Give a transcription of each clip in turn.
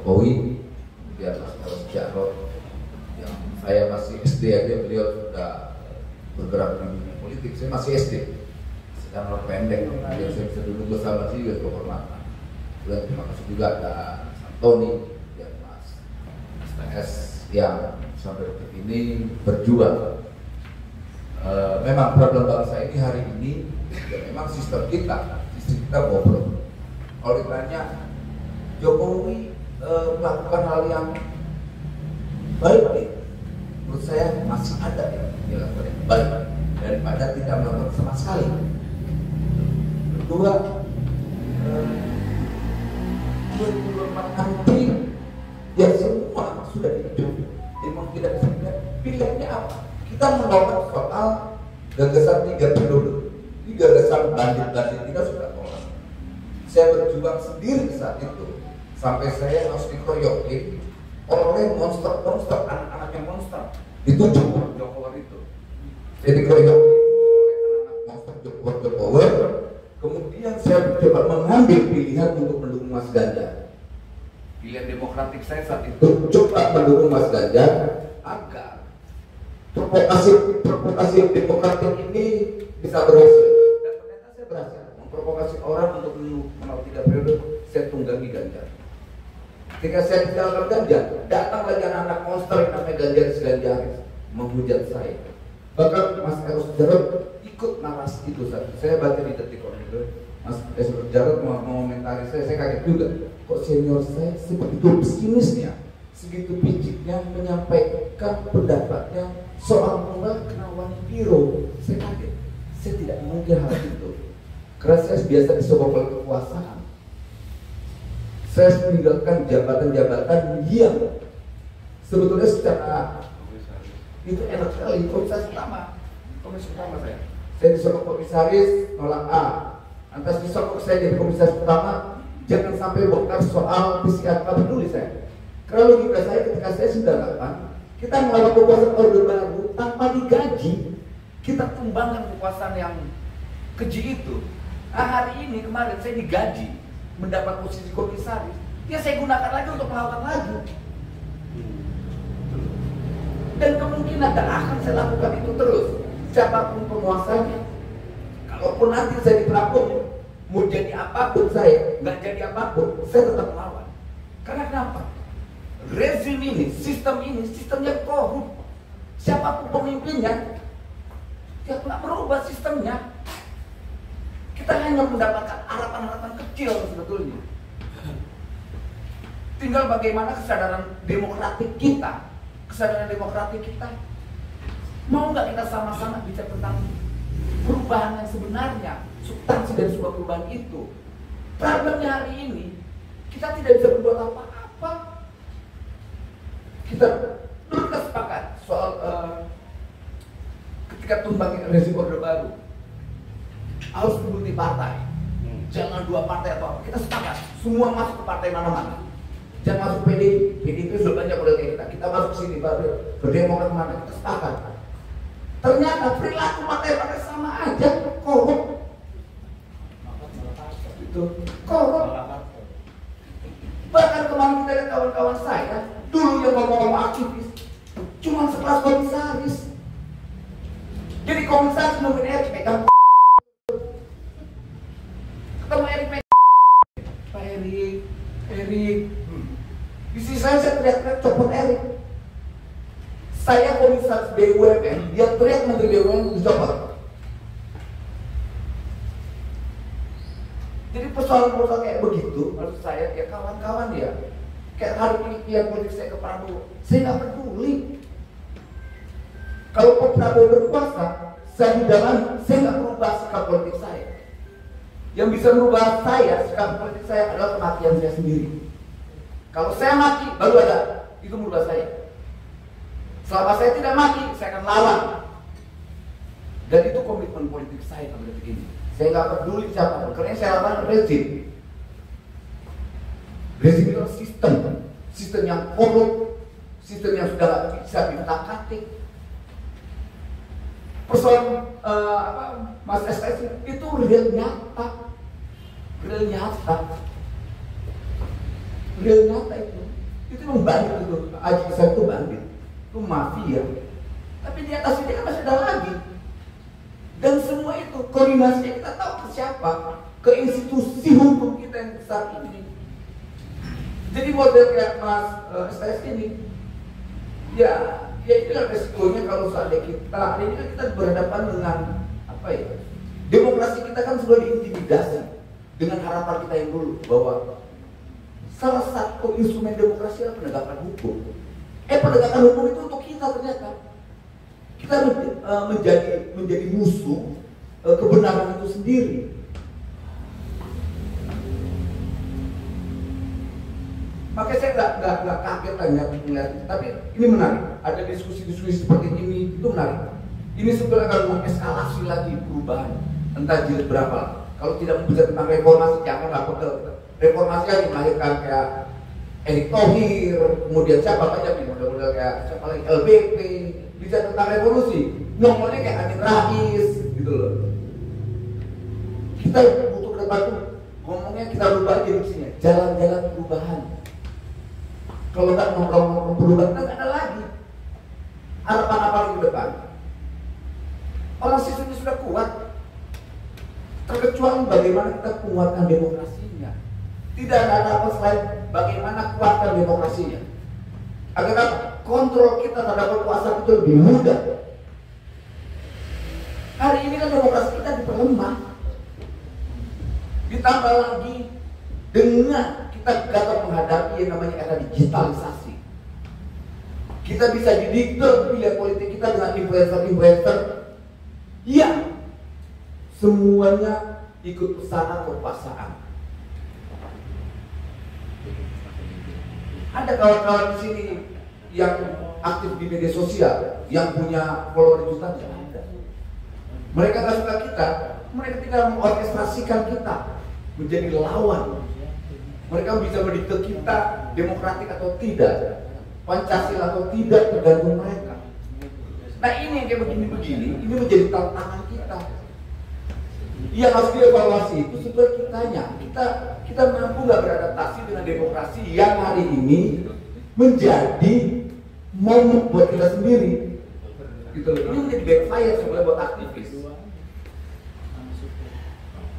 Jokowi, kemudian Mas Eros Jarot, yang saya masih SD aja beliau sudah bergerak di dunia politik. Saya masih SD, sedang pendek, kemudian saya bisa duduk bersama sih juga kehormatan. Dan terima kasih juga ada Santoni dan Mas S yang sampai detik ini berjuang. Memang problem bangsa ini hari ini ya memang sistem kita bobrok. Kalau ditanya Jokowi melakukan hal yang baik, menurut saya masih ada yang dilakukan yang baik daripada tidak melakukan sama sekali. Kedua, 2024 nanti ya semua sudah dihidup, memang tidak bisa dilihat pilihannya apa. Kita menolak soal gagasan 3 periode. Ini gagasan bandit-bandit kita sudah tolak. Saya berjuang sendiri saat itu sampai saya harus dikeroyokin oleh monster-monster, anak-anak yang monster. Itu Jokowi itu. Saya dikeroyokin oleh anak-anak monster Jokowi. Kemudian saya coba mengambil pilihan untuk mendukung Mas Ganjar. Pilihan demokratik saya saat itu coba mendukung Mas Ganjar agar provokasi demokratik ini bisa berhasil. Dan ternyata saya berhasil memprovokasi orang untuk menolak 3 periode. Saya tunggangi Ganjar. Ketika saya ditinggalkan Ganjar, datang lagi anak-anak monster yang namanya Ganjar menghujat saya. Bahkan Mas Eros Jarot ikut narasi itu. Saya baca di Detik itu, Mas Eros Jarot mau mengomentari saya kaget juga. Kok senior saya sebegitu pesimisnya, segitu piciknya menyampaikan pendapatnya soal menolak Wanipiro. Saya kaget. Saya tidak mengira hal itu. Karena saya biasa disokong oleh kekuasaan. Saya meninggalkan jabatan-jabatan yang sebetulnya secara itu enak sekali. Komisaris utama saya disokong komisaris nolak A. Lantas disokong saya jadi komisaris utama, jangan sampai bongkar soal PCR. Tak peduli saya. Karena logika saya ketika saya 98, kita melawan kekuasaan Orde Baru tanpa digaji, kita kembangkan kekuasaan yang keji itu. Nah, hari ini kemarin saya digaji, mendapat posisi komisaris, ya saya gunakan lagi untuk melakukan lagi. Dan kemungkinan dan akan saya lakukan itu terus. Siapapun penguasanya, kalaupun nanti saya diperlakukan, mau jadi apapun saya, nggak jadi apapun, saya tetap melawan. Karena kenapa? Rezim ini, sistemnya korup. Siapapun pemimpinnya, dia nggak berubah sistemnya. Kita hanya mendapatkan harapan-harapan kecil sebetulnya. Tinggal bagaimana kesadaran demokratik kita. Mau nggak kita sama-sama bicara tentang perubahan yang sebenarnya, substansi dari sebuah perubahan itu. Problemnya hari ini, kita tidak bisa berbuat apa-apa. Kita sepakat soal ketika tumbang rezim Orde Baru harus multi partai, jangan 2 partai atau apa. Kita sepakat, semua masuk ke partai mana-mana. Jangan masuk PDIP sudah banyak politik kita masuk ke sini berdemokrat mana, kita sepakat. Ternyata perilaku partai-partai sama aja korup. Itu korup. Bahkan kemarin kita lihat kawan-kawan saya dulu yang ngomong aktivis cuma sekelas komisaris. Jadi komisaris mungkin Erik pegang ketemu Erik Pak Erik di sisi saya teriak-teriak copot Erik. Saya komisaris BUMN, dia teriak menteri BUMN dicopot. Jadi persoalan-persoalan kayak begitu menurut saya ya kawan-kawan ya. Kayak hari ini pilihan politik saya ke Prabowo, saya nggak peduli. Kalau Pak Prabowo berkuasa, saya di dalam, saya nggak merubah sikap politik saya. Yang bisa merubah saya, sikap politik saya adalah kematian saya sendiri. Kalau saya mati, baru ada itu merubah saya. Selama saya tidak mati, saya akan lawan. Dan itu komitmen politik saya pada detik ini. Saya nggak peduli siapa, karena saya lawan rezim. Rezim itu sistem yang korup, sistem yang sudah nggak bisa diutak-atik. Persoalan Mas SKS itu real nyata itu. Itu memang bandit itu, Haji Ihsan itu bandit, itu mafia. Tapi di atas ini kan masih ada lagi. Dan semua itu koordinasinya kita tahu ke siapa, ke institusi hukum kita yang besar ini. Jadi model kayak Mas STS ini, ya itulah resikonya kalau seandainya kita hari ini kan kita berhadapan dengan apa ya? Demokrasi kita kan sudah diintimidasi dengan harapan kita yang dulu bahwa salah satu instrumen demokrasi adalah penegakan hukum. Penegakan hukum itu untuk kita ternyata kita menjadi musuh kebenaran itu sendiri. Makanya saya nggak kaget tanya melihat itu, tapi ini menarik. Ada diskusi-diskusi seperti ini, itu menarik. Ini sebetulnya akan mengeskalasi lagi perubahan, entah jilid berapa. Kalau tidak bisa tentang reformasi, janganlah betul. Reformasi aja melahirkan kayak Erick Thohir, kemudian siapa banyak nih model-model kayak siapa lagi LBP, bisa tentang revolusi. Ngomongnya kayak Amin Rais, gitu loh. Kita butuh ke depan tuh ngomongnya kita rubah aja diksinya, jalan-jalan perubahan. Kalau nggak ngomong perubahan, nggak ada lagi harapan apa lagi ke depan. Orang siswanya sudah kuat, terkecuali bagaimana kita kuatkan demokrasinya. Tidak ada apa selain bagaimana kuatkan demokrasinya. Agar kontrol kita terhadap kekuasaan itu lebih mudah. Hari ini kan demokrasi kita diperlemah. Ditambah lagi dengan kita gagal menghadapi yang namanya era digitalisasi. Kita bisa didikte pilihan politik kita dengan influencer-influencer yang semuanya ikut pesanan kekuasaan. Ada kawan-kawan di sini yang aktif di media sosial, yang punya follower jutaan, ada. Mereka nggak suka kita, mereka tidak mengorkestrasikan kita menjadi lawan. Mereka bisa mendikte kita demokratik atau tidak, Pancasila atau tidak, tergantung mereka. Nah ini yang kayak begini-begini, ini menjadi tantangan kita. Yang harus dievaluasi itu sebetulnya kitanya. Kita mampu nggak beradaptasi dengan demokrasi yang hari ini menjadi momok buat kita sendiri. Gitu. Ini menjadi backfire sebenarnya buat aktivis.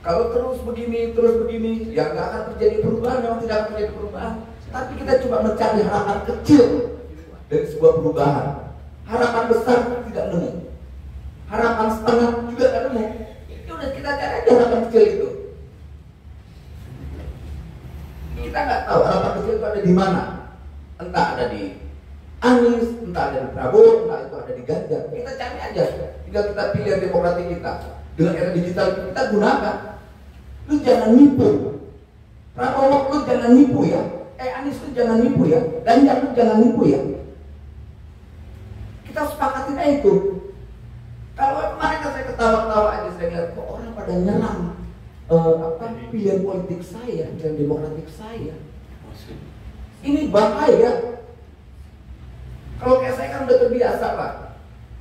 Kalau terus begini, ya nggak akan terjadi perubahan, memang tidak akan terjadi perubahan. Tapi kita coba mencari harapan kecil dari sebuah perubahan. Harapan besar tidak nemu. Harapan setengah juga tidak nemu. Ya udah kita cari aja harapan kecil itu. Kita nggak tahu harapan kecil itu ada di mana. Entah ada di Anies, entah ada di Prabowo, entah itu ada di Ganjar. Kita cari aja. Tinggal kita pilihan demokratik kita. Dengan era digital kita gunakan. Lu jangan nipu. Prabowo lu jangan nipu ya. Anies lu jangan nipu ya. Ganjar lu jangan nipu ya. Kita sepakatin aja itu. Kalau mereka saya ketawa-ketawa aja, saya lihat kok orang pada nyerang pilihan politik saya, pilihan demokratik saya. Ini bahaya. Kalau kayak saya kan udah terbiasa Pak.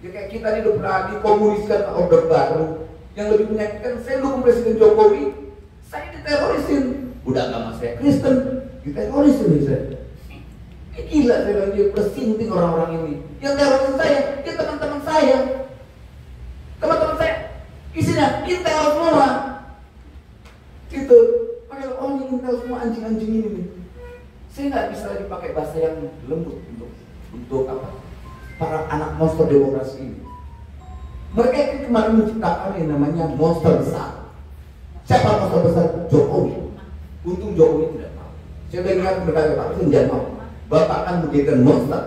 Ya kayak kita ini udah pernah dikomuniskan Orde Baru. Yang lebih menyakitkan, saya dukung Presiden Jokowi, saya diterorisin. Udah agama saya Kristen, diterorisin saya. Gila saya bilang dia bersinting orang-orang ini. Yang terorisin saya, dia teman-teman saya. Teman-teman saya, isinya intel semua. Gitu. Padahal orang yang intel semua anjing-anjing ini nih. Saya nggak bisa lagi pakai bahasa yang lembut untuk apa? Para anak monster demokrasi ini. Mereka itu kemarin menciptakan yang namanya monster besar. Siapa monster besar? Jokowi. Untung Jokowi tidak mau. Saya udah ingat berkali Pak Presiden jangan mau. Bapak akan menjadikan monster.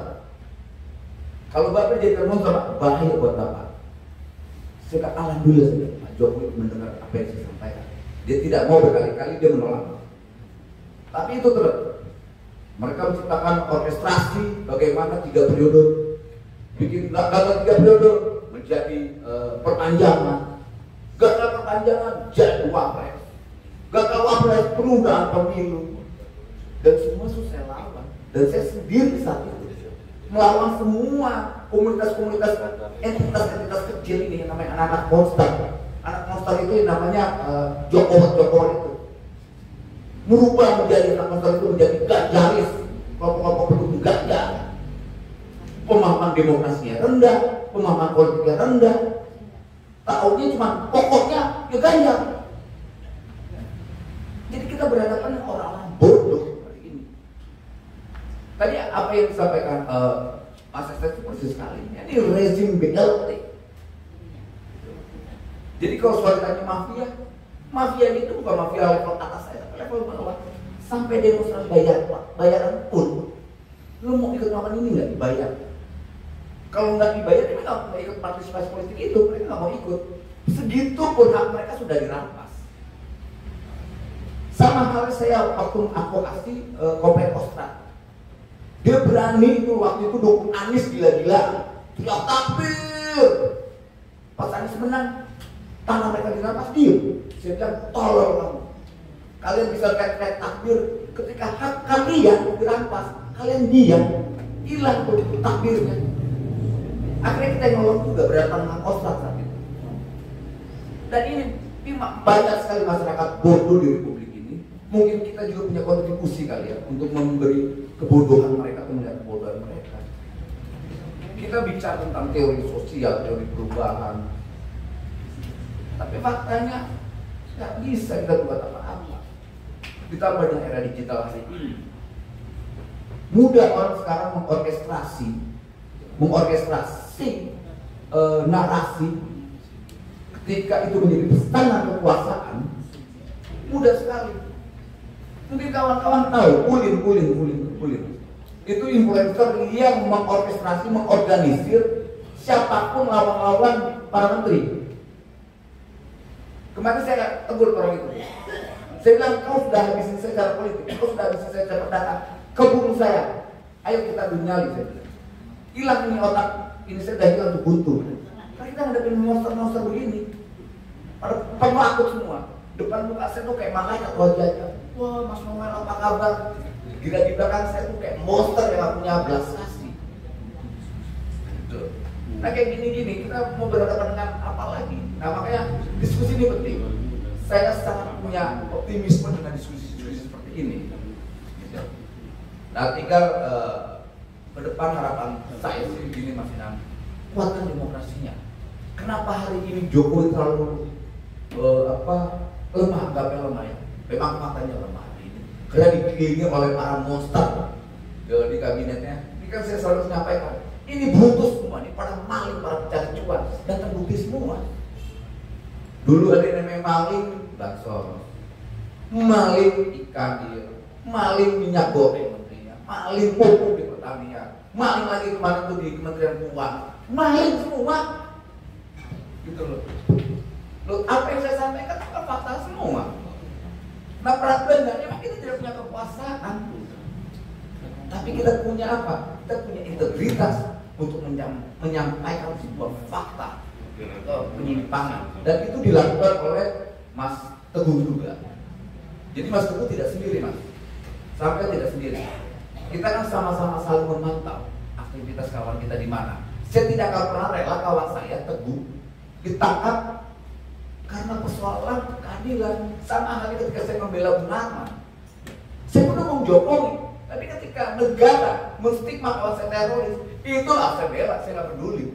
Kalau Bapak jadikan monster, bahaya buat Bapak. Saya kata alhamdulillah saja Pak Jokowi mendengar apa yang saya sampaikan. Dia tidak mau berkali-kali, dia menolak. Tapi itu terus. Mereka menciptakan orkestrasi bagaimana 3 periode. Bikin gagal 3 periode menjadi perpanjangan. Gagal perpanjangan jadi wapres. Gagal wapres penundaan pemilu. Dan semua susah lawan. Dan saya sendiri saat itu melawan semua komunitas-komunitas entitas-entitas kecil ini yang namanya anak-anak monster. Anak monster itu yang namanya Jokowi itu merubah menjadi anak monster itu menjadi ganjaris, kelompok-kelompok demokrasinya rendah, pemahaman politiknya rendah, taunya cuma pokoknya ya Ganjar. Jadi kita berhadapan dengan orang-orang bodoh seperti ini. Tadi apa yang disampaikan Mas Esther itu persis sekali. Ini rezim BLT. Jadi kalau soal tanya mafia, mafia itu bukan mafia level atas saja, level bawah. Sampai demonstrasi bayaran pun, lu mau ikut makan ini nggak dibayar. Kalau nggak dibayar, mereka nggak mau ikut partisipasi politik itu, mereka nggak mau ikut. Segitu pun hak mereka sudah dirampas. Sama halnya saya waktu advokasi Komplek Kostrad. Dia berani itu waktu itu dukung Anies gila-gila, tidak takbir. Pas Anies menang, tanah mereka dirampas, diem. Saya bilang, tolol kamu. Kalian bisa teriak takbir, ketika hak kalian dirampas, kalian diam, hilang tuh takbirnya. Akhirnya kita nolong juga berhadapan dengan Kostrad saat itu. Dan ini banyak sekali masyarakat bodoh di Republik ini. Mungkin kita juga punya kontribusi kali ya untuk memberi kebodohan mereka, melihat kebodohan mereka. Kita bicara tentang teori sosial, teori perubahan, tapi faktanya nggak bisa kita buat apa-apa. Ditambah dengan era digital hari ini, mudah orang sekarang mengorkestrasi narasi ketika itu menjadi pesanan kekuasaan, mudah sekali. Mungkin kawan-kawan tahu Ulin itu influencer yang mengorkestrasi, mengorganisir siapapun lawan-lawan para menteri. Kemarin saya tegur orang itu. Saya bilang, kau sudah habisin saya secara politik, kau sudah habisin saya secara data, keburu saya. Ayo kita dunyali, saya bilang. Hilang ini otak, ini saya sudah hilang tuh buntu. Karena kita ngadepin monster-monster begini, penuh akut semua. Depan muka saya tuh kayak malaikat wajahnya. Wah, Mas Noel apa kabar? Gila di belakang saya tuh kayak monster yang gak punya belas kasih. Gitu. Nah kayak gini-gini kita mau berhadapan dengan apa lagi? Nah makanya diskusi ini penting. Saya sangat punya optimisme dengan diskusi-diskusi seperti ini. Gitu. Nah tinggal ke depan harapan saya sih begini Mas Inam, kuatkan demokrasinya. Kenapa hari ini Jokowi terlalu lemah? Anggapnya lemah ya. Memang faktanya lemah ini. Karena dikelilingi oleh para monster di kabinetnya. Ini kan saya selalu menyampaikan. Ini buntu semua, ini para maling, para pencari cuan, dan terbukti semua. Dulu ada yang namanya maling bakso, maling ikan dia, maling minyak goreng menterinya, maling pupuk di pertanian, maling lagi kemarin tuh di Kementerian Keuangan, maling semua. Gitu loh. Loh, apa yang saya sampaikan itu kan fakta semua. Nah perhatiannya memang kita tidak punya kekuasaan, tapi kita punya apa? Kita punya integritas untuk menyampaikan sebuah fakta penyimpangan, dan itu dilakukan oleh Mas Teguh juga. Jadi Mas Teguh tidak sendiri, Mas. Sampai tidak sendiri. Kita kan sama-sama saling memantau aktivitas kawan kita di mana. Saya tidak akan pernah rela kawan saya Teguh ditangkap karena persoalan keadilan. Sama halnya ketika saya membela Munarman, saya mendukung Jokowi, tapi ketika negara menstigma kawan saya teroris, itulah saya bela, saya nggak peduli.